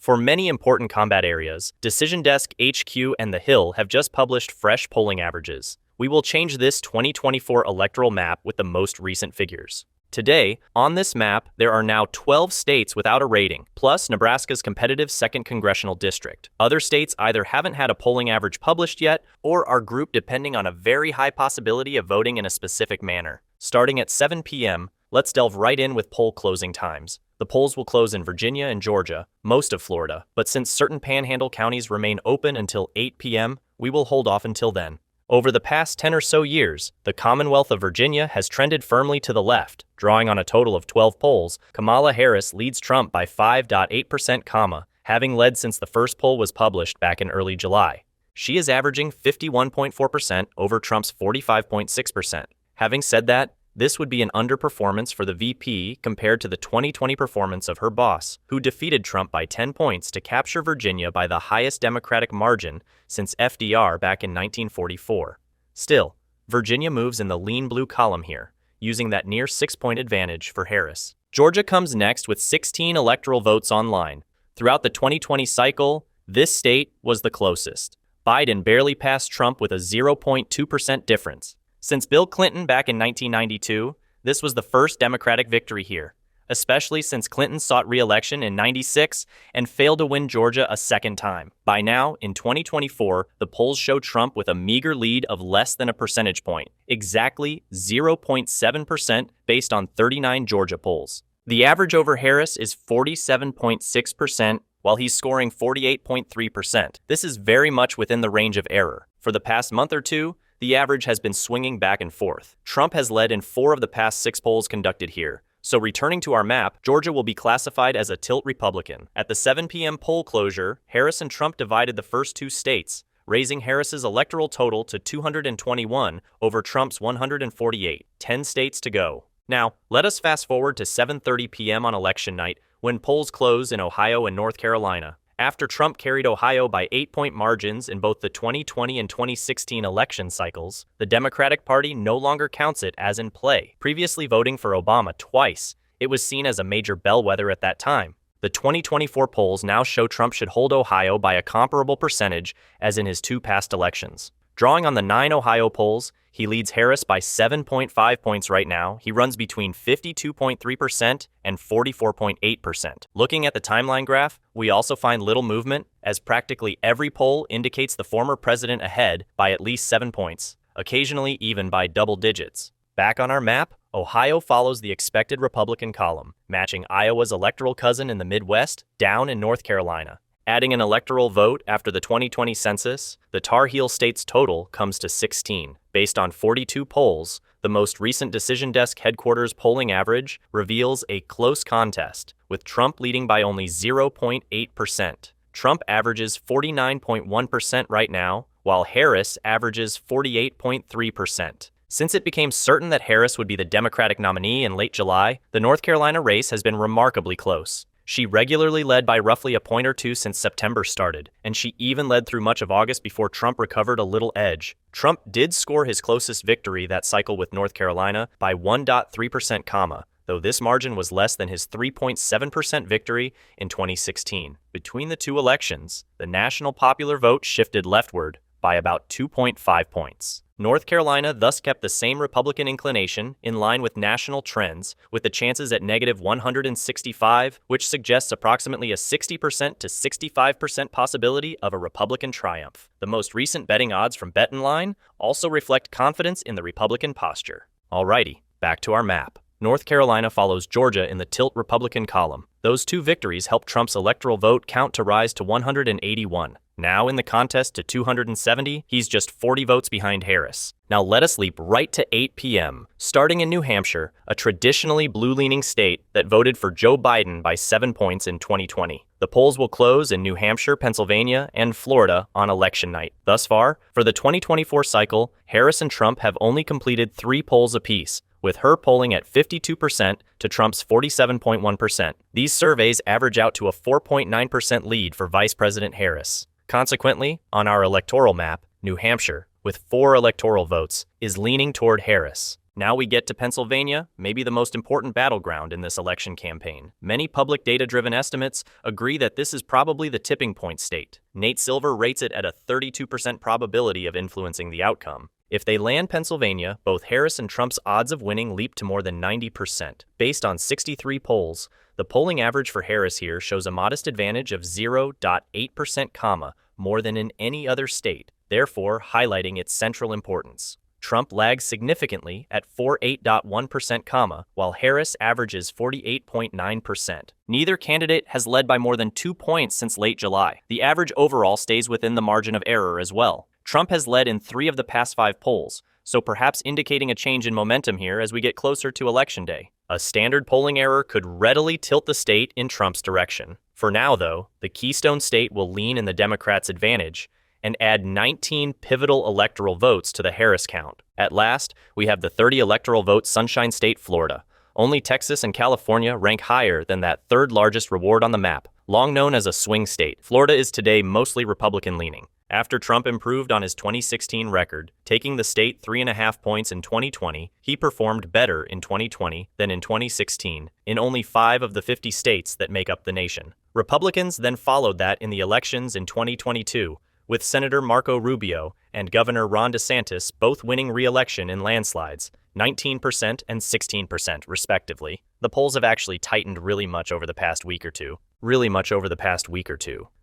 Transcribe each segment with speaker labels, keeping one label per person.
Speaker 1: For many important combat areas, Decision Desk HQ and The Hill have just published fresh polling averages. We will change this 2024 electoral map with the most recent figures. Today, on this map, there are now 12 states without a rating, plus Nebraska's competitive 2nd Congressional District. Other states either haven't had a polling average published yet, or are grouped depending on a very high possibility of voting in a specific manner. Starting at 7 p.m., let's delve right in with poll closing times. The polls will close in Virginia and Georgia, most of Florida, but since certain panhandle counties remain open until 8 p.m., we will hold off until then. Over the past 10 or so years, the Commonwealth of Virginia has trended firmly to the left. Drawing on a total of 12 polls, Kamala Harris leads Trump by 5.8%, having led since the first poll was published back in early July. She is averaging 51.4% over Trump's 45.6%. Having said that, this would be an underperformance for the VP compared to the 2020 performance of her boss, who defeated Trump by 10 points to capture Virginia by the highest Democratic margin since FDR back in 1944. Still, Virginia moves in the lean blue column here, using that near 6-point advantage for Harris. Georgia comes next with 16 electoral votes online. Throughout the 2020 cycle, this state was the closest. Biden barely passed Trump with a 0.2% difference. Since Bill Clinton back in 1992, this was the first Democratic victory here, especially since Clinton sought re-election in '96 and failed to win Georgia a second time. By now, in 2024, the polls show Trump with a meager lead of less than a percentage point, exactly 0.7% based on 39 Georgia polls. The average over Harris is 47.6%, while he's scoring 48.3%. This is very much within the range of error. For the past month or two, the average has been swinging back and forth. Trump has led in 4 of the past 6 polls conducted here. So returning to our map, Georgia will be classified as a tilt Republican. At the 7 p.m. poll closure, Harris and Trump divided the first 2 states, raising Harris's electoral total to 221 over Trump's 148. 10 states to go. Now, let us fast forward to 7:30 p.m. on election night, when polls close in Ohio and North Carolina. After Trump carried Ohio by 8-point margins in both the 2020 and 2016 election cycles, the Democratic Party no longer counts it as in play. Previously voting for Obama twice, it was seen as a major bellwether at that time. The 2024 polls now show Trump should hold Ohio by a comparable percentage as in his 2 past elections. Drawing on the 9 Ohio polls, he leads Harris by 7.5 points right now. He runs between 52.3% and 44.8%. Looking at the timeline graph, we also find little movement, as practically every poll indicates the former president ahead by at least 7 points, occasionally even by double digits. Back on our map, Ohio follows the expected Republican column, matching Iowa's electoral cousin in the Midwest down in North Carolina. Adding an electoral vote after the 2020 census, the Tar Heel state's total comes to 16. Based on 42 polls, the most recent Decision Desk headquarters polling average reveals a close contest, with Trump leading by only 0.8%. Trump averages 49.1% right now, while Harris averages 48.3%. Since it became certain that Harris would be the Democratic nominee in late July, the North Carolina race has been remarkably close. She regularly led by roughly a point or 2 since September started, and she even led through much of August before Trump recovered a little edge. Trump did score his closest victory that cycle with North Carolina by 1.3%, though this margin was less than his 3.7% victory in 2016. Between the 2 elections, the national popular vote shifted leftward by about 2.5 points. North Carolina thus kept the same Republican inclination in line with national trends, with the chances at -165, which suggests approximately a 60% to 65% possibility of a Republican triumph. The most recent betting odds from BetOnline also reflect confidence in the Republican posture. Alrighty, back to our map. North Carolina follows Georgia in the tilt Republican column. Those 2 victories helped Trump's electoral vote count to rise to 181. Now in the contest to 270, he's just 40 votes behind Harris. Now let us leap right to 8 p.m., starting in New Hampshire, a traditionally blue-leaning state that voted for Joe Biden by 7 points in 2020. The polls will close in New Hampshire, Pennsylvania, and Florida on election night. Thus far, for the 2024 cycle, Harris and Trump have only completed 3 polls apiece, with her polling at 52% to Trump's 47.1%. These surveys average out to a 4.9% lead for Vice President Harris. Consequently, on our electoral map, New Hampshire, with 4 electoral votes, is leaning toward Harris. Now we get to Pennsylvania, maybe the most important battleground in this election campaign. Many public data-driven estimates agree that this is probably the tipping point state. Nate Silver rates it at a 32% probability of influencing the outcome. If they land Pennsylvania, both Harris and Trump's odds of winning leap to more than 90%. Based on 63 polls, the polling average for Harris here shows a modest advantage of 0.8%, more than in any other state, therefore highlighting its central importance. Trump lags significantly at 48.1%, while Harris averages 48.9%. Neither candidate has led by more than 2 points since late July. The average overall stays within the margin of error as well. Trump has led in 3 of the past 5 polls, so perhaps indicating a change in momentum here as we get closer to Election Day. A standard polling error could readily tilt the state in Trump's direction. For now, though, the Keystone State will lean in the Democrats' advantage and add 19 pivotal electoral votes to the Harris count. At last, we have the 30 electoral vote Sunshine State, Florida. Only Texas and California rank higher than that third largest reward on the map. Long known as a swing state, Florida is today mostly Republican-leaning. After Trump improved on his 2016 record, taking the state 3.5 points in 2020, he performed better in 2020 than in 2016 in only 5 of the 50 states that make up the nation. Republicans then followed that in the elections in 2022, with Senator Marco Rubio and Governor Ron DeSantis both winning re-election in landslides, 19% and 16% respectively. The polls have actually tightened really much over the past week or two.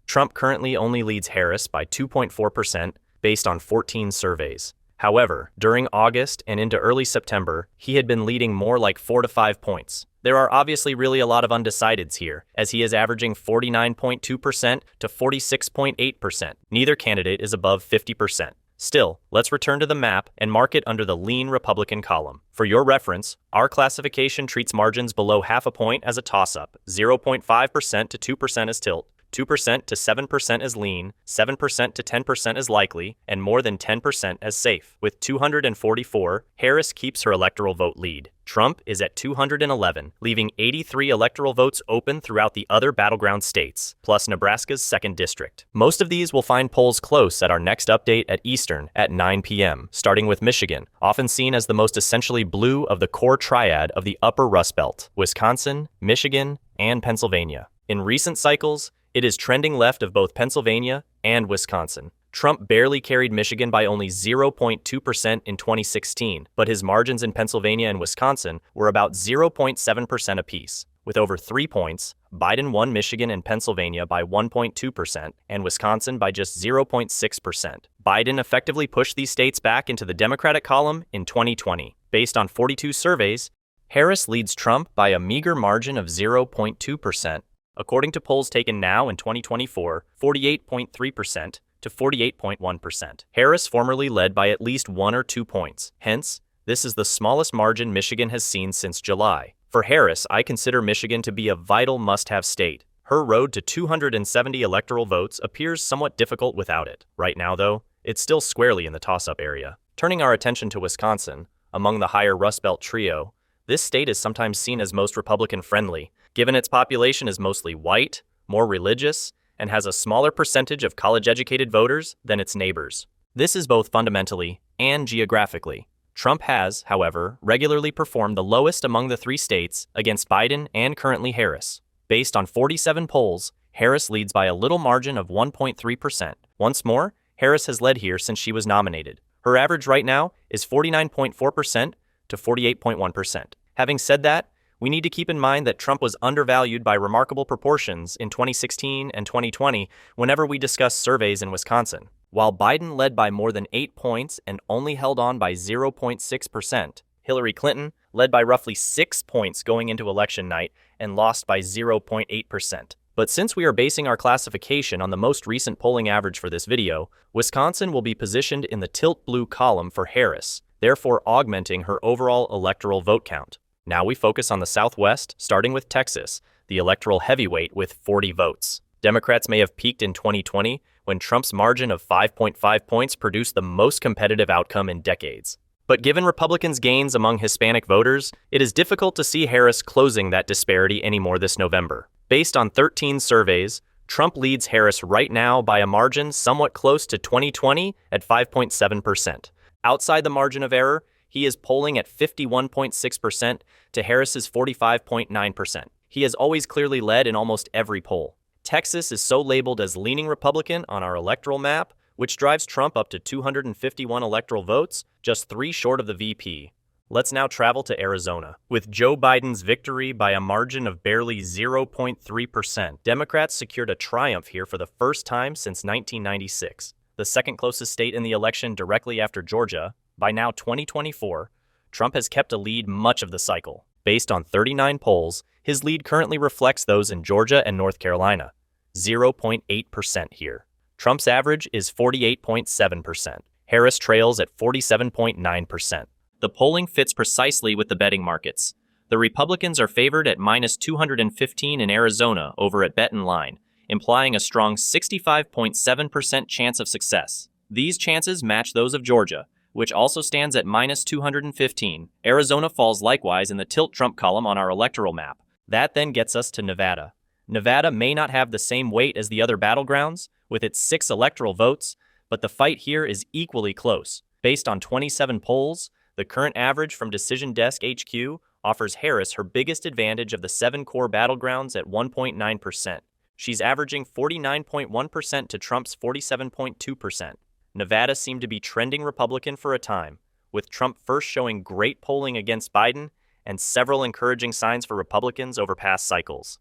Speaker 1: Trump currently only leads Harris by 2.4% based on 14 surveys. However, during August and into early September, he had been leading more like 4 to 5 points. There are obviously really a lot of undecideds here, as he is averaging 49.2% to 46.8%. Neither candidate is above 50%. Still, let's return to the map and mark it under the lean Republican column. For your reference, our classification treats margins below half a point as a toss-up, 0.5% to 2% as tilt, 2% to 7% as lean, 7% to 10% as likely, and more than 10% as safe. With 244, Harris keeps her electoral vote lead. Trump is at 211, leaving 83 electoral votes open throughout the other battleground states, plus Nebraska's 2nd District. Most of these will find polls close at our next update at Eastern at 9 p.m., starting with Michigan, often seen as the most essentially blue of the core triad of the Upper Rust Belt, Wisconsin, Michigan, and Pennsylvania. In recent cycles, it is trending left of both Pennsylvania and Wisconsin. Trump barely carried Michigan by only 0.2% in 2016, but his margins in Pennsylvania and Wisconsin were about 0.7% apiece. With over 3 points, Biden won Michigan and Pennsylvania by 1.2% and Wisconsin by just 0.6%. Biden effectively pushed these states back into the Democratic column in 2020. Based on 42 surveys, Harris leads Trump by a meager margin of 0.2%. According to polls taken now in 2024, 48.3% to 48.1%. Harris formerly led by at least 1 or 2 points. Hence, this is the smallest margin Michigan has seen since July. For Harris, I consider Michigan to be a vital must-have state. Her road to 270 electoral votes appears somewhat difficult without it. Right now, though, it's still squarely in the toss-up area. Turning our attention to Wisconsin, among the higher Rust Belt trio, this state is sometimes seen as most Republican-friendly, given its population is mostly white, more religious, and has a smaller percentage of college-educated voters than its neighbors. This is both fundamentally and geographically. Trump has, however, regularly performed the lowest among the 3 states against Biden and currently Harris. Based on 47 polls, Harris leads by a little margin of 1.3%. Once more, Harris has led here since she was nominated. Her average right now is 49.4% to 48.1%. Having said that, we need to keep in mind that Trump was undervalued by remarkable proportions in 2016 and 2020 whenever we discuss surveys in Wisconsin. While Biden led by more than 8 points and only held on by 0.6%, Hillary Clinton led by roughly 6 points going into election night and lost by 0.8%. But since we are basing our classification on the most recent polling average for this video, Wisconsin will be positioned in the tilt blue column for Harris, therefore augmenting her overall electoral vote count. Now we focus on the Southwest, starting with Texas, the electoral heavyweight with 40 votes. Democrats may have peaked in 2020 when Trump's margin of 5.5 points produced the most competitive outcome in decades. But given Republicans' gains among Hispanic voters, it is difficult to see Harris closing that disparity anymore this November. Based on 13 surveys, Trump leads Harris right now by a margin somewhat close to 2020 at 5.7%. Outside the margin of error, He is polling at 51.6% to Harris's 45.9%. He has always clearly led in almost every poll. Texas is so labeled as leaning Republican on our electoral map, which drives Trump up to 251 electoral votes, just 3 short of the VP. Let's now travel to Arizona. With Joe Biden's victory by a margin of barely 0.3%, Democrats secured a triumph here for the first time since 1996. The second closest state in the election directly after Georgia, by now 2024, Trump has kept a lead much of the cycle. Based on 39 polls, his lead currently reflects those in Georgia and North Carolina, 0.8% here. Trump's average is 48.7%. Harris trails at 47.9%. The polling fits precisely with the betting markets. The Republicans are favored at minus 215 in Arizona over at BetOnline, implying a strong 65.7% chance of success. These chances match those of Georgia, which also stands at minus 215. Arizona falls likewise in the tilt Trump column on our electoral map. That then gets us to Nevada. Nevada may not have the same weight as the other battlegrounds, with its 6 electoral votes, but the fight here is equally close. Based on 27 polls, the current average from Decision Desk HQ offers Harris her biggest advantage of the 7 core battlegrounds at 1.9%. She's averaging 49.1% to Trump's 47.2%. Nevada seemed to be trending Republican for a time, with Trump first showing great polling against Biden and several encouraging signs for Republicans over past cycles.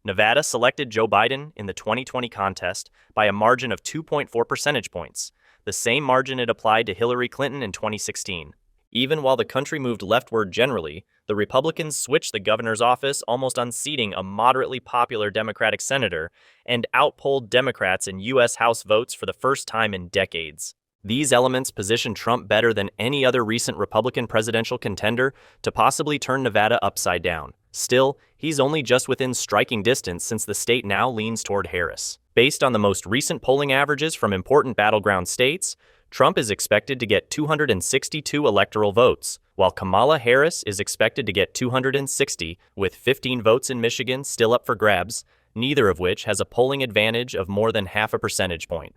Speaker 1: Nevada selected Joe Biden in the 2020 contest by a margin of 2.4 percentage points, the same margin it applied to Hillary Clinton in 2016. Even while the country moved leftward generally, the Republicans switched the governor's office, almost unseating a moderately popular Democratic senator, and outpolled Democrats in U.S. House votes for the first time in decades. These elements position Trump better than any other recent Republican presidential contender to possibly turn Nevada upside down. Still, he's only just within striking distance since the state now leans toward Harris. Based on the most recent polling averages from important battleground states, Trump is expected to get 262 electoral votes, while Kamala Harris is expected to get 260, with 15 votes in Michigan still up for grabs, neither of which has a polling advantage of more than half a percentage point.